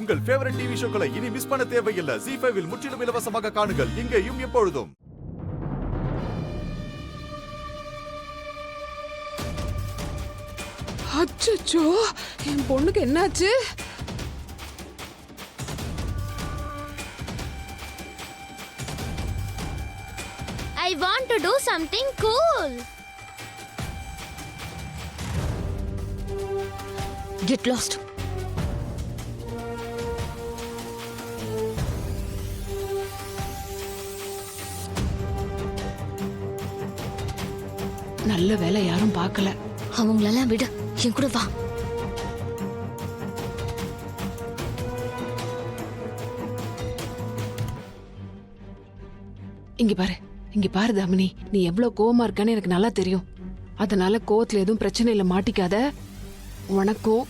உங்கள் favourite TV ஷோக்களை இனி miss பண்ண தேவையில்லை. ZEE5 இல் முற்றிலும் இலவசமாக காணுங்கள். இங்கேயும் எப்பொழுதும். அச்சச்சோ, என் பொண்ணுக்கு என்னாச்சு? I want to do something cool. Get lost. நல்ல வேலை யாரும் பார்க்கல. அவங்களெல்லாம் விடு, என் கூட வா. இங்க பாரு தாமினி, நீ எவ்வளவு கோவமா இருக்கன்னு எனக்கு நல்லா தெரியும். அதனால கோவத்துல எதுவும் பிரச்சனையில மாட்டிக்காத. உனக்கும்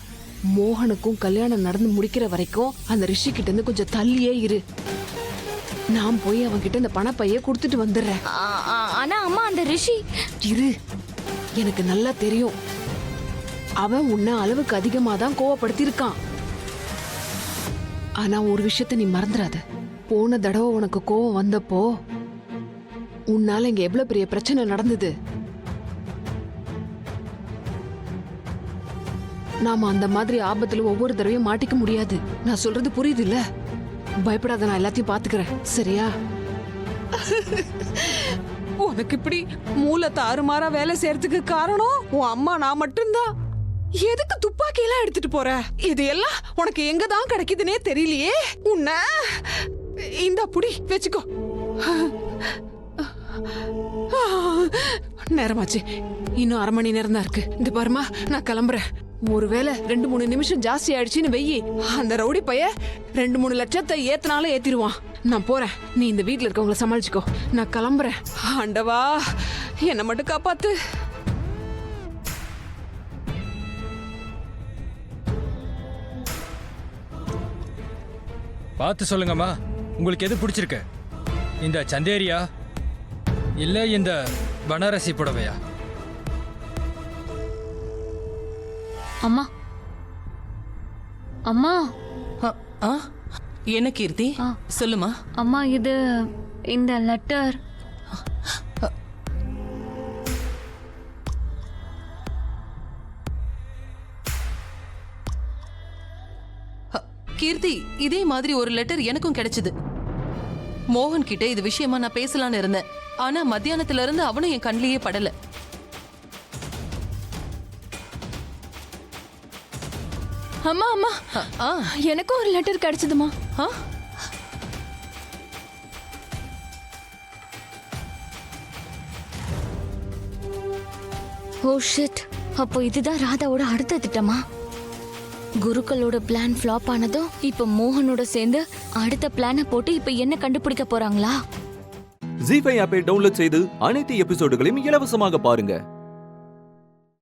மோகனுக்கும் கல்யாணம் நடந்து முடிக்கிற வரைக்கும் அந்த ரிஷி கிட்ட இருந்து கொஞ்சம் தள்ளியே இரு. நான் போய் அவன்கிட்ட இந்த பணப்பைய கொடுத்துட்டு வந்துடுறேன். ஆனா அம்மா, அந்த ரிஷி இரு, எனக்கு நல்லா தெரியும். அவன் உன்னை அளவுக்கு அதிகமா தான் கோவப்படுத்தி இருக்கான். ஆனா ஒரு விஷயத்த நீ மறந்துடாத. போன தடவை உனக்கு கோவம் வந்தப்போ உன்னால இங்க எவ்வளவு பெரிய பிரச்சனை நடந்தது. நாம அந்த மாதிரி ஆபத்துல ஒவ்வொரு தடவையும் மாட்டிக்க முடியாது. நான் சொல்றது புரியுது இல்ல? பயப்படாத, நான் எல்லாத்தையும் பாத்துக்கிறேன், சரியா? உனக்கு இப்படி மூளை தாறுமாறா வேலை செய்யறதுக்கு காரணம் உன் அம்மா நான் மட்டும்தான். எதுக்கு துப்பாக்கி எல்லாம் எடுத்துட்டு போற? இது எல்லாம் உனக்கு எங்க தான் கிடைக்குதுன்னே தெரியலையே. உன்ன இந்த புடி வச்சுக்கோ. நேரமாச்சு, இன்னும் 1/2 மணி நேரம் தான் இருக்கு. இந்த பாருமா, நான் கிளம்புறேன். ஒருவேளை 2-3 நிமிஷம் ஜாஸ்தி ஆயிடுச்சுன்னு வெயி, அந்த ரவுடி பைய 2-3 லட்சத்தை ஏத்தினாலும் ஏத்திடுவான். நான் போறேன், நீ இந்த வீட்டுல இருக்கவங்களை சமாளிச்சுக்கோ. நான் கிளம்புறேன். ஆண்டவா, என்ன மட்டும் காப்பாத்து. பார்த்து சொல்லுங்கம்மா, உங்களுக்கு எது பிடிச்சிருக்கு? இந்த சந்தேரியா இல்ல இந்த பனாரசி புடவையா? அம்மா, அம்மா. என்ன கீர்த்தி, சொல்லுமா. அம்மா, இது இந்த லெட்டர். கீர்த்தி, இதே மாதிரி ஒரு லெட்டர் எனக்கும் கிடைச்சது. மோகன் கிட்ட இது விஷயமா நான் பேசலான்னு இருந்தேன். ஆனா மத்தியானத்துல இருந்து அவனும் என் கண்ணிலேயே படல. அம்மா, அம்மா, எனக்கும் ஒரு லெட்டர் கிடைச்சதுமா. ஓ ஷிட், அப்போ இதுதான் ராதாவோட அடுத்த திட்டமா? குருக்களோட பிளான் ஃப்ளாப் ஆனதும் இப்ப மோகனோட சேர்ந்து அடுத்த பிளானை போட்டு இப்ப என்ன கண்டுபிடிக்க போறாங்களா? ZEE5 ஆப்பை டவுன்லோட் செய்து அனைத்து எபிசோடுகளையும் இலவசமாக பாருங்க.